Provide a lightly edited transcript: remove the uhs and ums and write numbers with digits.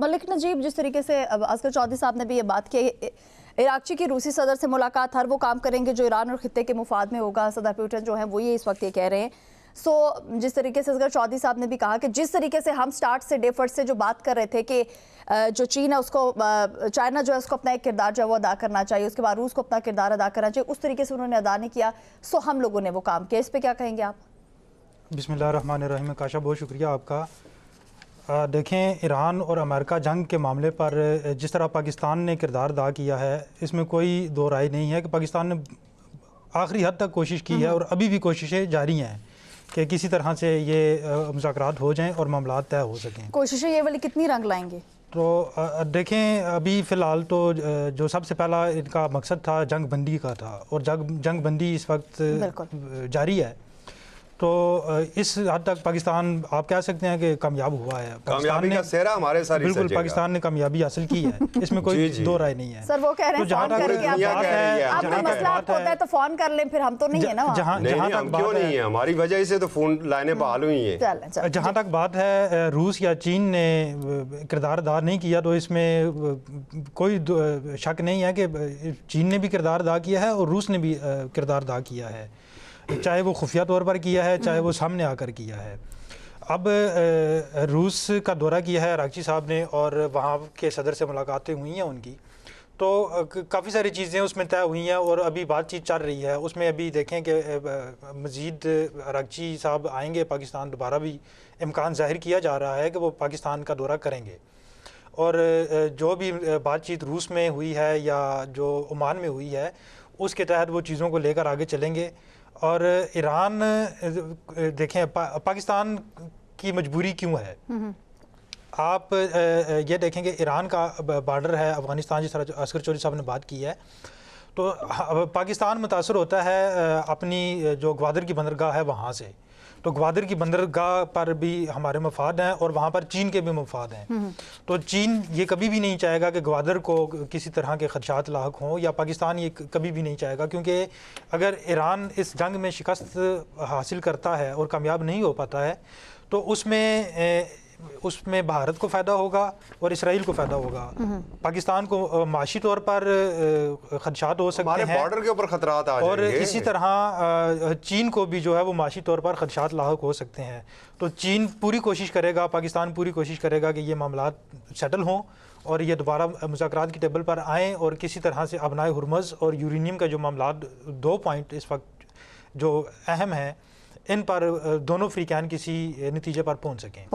मलिक नजीब, जिस तरीके से अब असगर चौधरी साहब ने भी ये बात की, इराक़ची की रूसी सदर से मुलाकात, हर वो काम करेंगे जो ईरान और खित्ते के मुफाद में होगा। सदर पुतिन जो है वो ये इस वक्त ये कह रहे हैं। जिस तरीके से असगर चौधरी साहब ने भी कहा कि जिस तरीके से हम स्टार्ट से डे फर्स्ट से जो बात कर रहे थे कि जो चीन है उसको, चाइना जो है उसको अपना एक किरदार जो है वो अदा करना चाहिए, उसके बाद रूस को अपना किरदार अदा करना चाहिए, उस तरीके से उन्होंने अदा नहीं किया। हम लोगों ने वो काम किया। इस पर क्या कहेंगे आप? बिस्मिल्लाहिर्रहमानिर्रहीम। काशा, बहुत शुक्रिया आपका। देखें, ईरान और अमेरिका जंग के मामले पर जिस तरह पाकिस्तान ने किरदार अदा किया है, इसमें कोई दो राय नहीं है कि पाकिस्तान ने आखिरी हद तक कोशिश की है और अभी भी कोशिशें जारी हैं कि किसी तरह से ये मुज़ाकरात हो जाएं और मामलात तय हो सकें। कोशिशें ये वाली कितनी रंग लाएंगे? तो देखें, अभी फ़िलहाल तो जो सबसे पहला इनका मकसद था जंग बंदी का था, और जंग बंदी इस वक्त जारी है। तो इस हद तक पाकिस्तान, आप कह सकते हैं कि कामयाब हुआ है। कामयाबी का सेहरा हमारे साथ बिल्कुल पाकिस्तान ने कामयाबी हासिल की है, इसमें कोई दो राय नहीं है। सर वो कह रहे हैं फोन करके आप मसला आपको होता है तो फोन कर लें, फिर हम तो नहीं है ना। जहाँ तक क्यों नहीं है, हमारी वजह से तो फोन लाइनें बहाल हुई हैं। जहाँ तक बात है रूस या चीन ने किरदार अदा नहीं किया, तो इसमें कोई शक नहीं है कि चीन ने भी किरदार अदा किया है और रूस ने भी किरदार अदा किया है, चाहे वो खुफिया तौर पर किया है, चाहे वो सामने आकर किया है। अब रूस का दौरा किया है इराक़ची साहब ने और वहाँ के सदर से मुलाकातें हुई हैं उनकी, तो काफ़ी सारी चीज़ें उसमें तय हुई हैं और अभी बातचीत चल रही है। उसमें अभी देखें कि मज़ीद इराक़ची साहब आएंगे पाकिस्तान, दोबारा भी इम्कान ज़ाहिर किया जा रहा है कि वो पाकिस्तान का दौरा करेंगे। और जो भी बातचीत रूस में हुई है या जो ओमान में हुई है, उसके तहत वो चीज़ों को लेकर आगे चलेंगे। और ईरान, देखें पाकिस्तान की मजबूरी क्यों है, आप ये देखें कि ईरान का बॉर्डर है अफ़गानिस्तान, जिस तरह असगर चौधरी साहब ने बात की है, तो पाकिस्तान मुतासर होता है अपनी जो ग्वादर की बंदरगाह है वहाँ से। तो ग्वादर की बंदरगाह पर भी हमारे मफाद हैं और वहाँ पर चीन के भी मफाद हैं। तो चीन ये कभी भी नहीं चाहेगा कि ग्वादर को किसी तरह के खदशात लाक हों, या पाकिस्तान ये कभी भी नहीं चाहेगा, क्योंकि अगर ईरान इस जंग में शिकस्त हासिल करता है और कामयाब नहीं हो पाता है, तो उसमें भारत को फ़ायदा होगा और इसराइल को फ़ायदा होगा। पाकिस्तान को माशी तौर पर खदशात हो सकते हैं, बॉर्डर के ऊपर खतरात आ और इसी तरह चीन को भी जो है वो माशी तौर पर खदशात लाक हो सकते हैं। तो चीन पूरी कोशिश करेगा, पाकिस्तान पूरी कोशिश करेगा कि ये मामलात सेटल हों और ये दोबारा मुज़ाकरात की टेबल पर आएँ, और किसी तरह से अबनाए हुर्मुज़ और यूरेनियम का जो मामलात, 2 पॉइंट इस वक्त जो अहम हैं, इन पर दोनों फ्रीकान किसी नतीजे पर पहुँच सकें।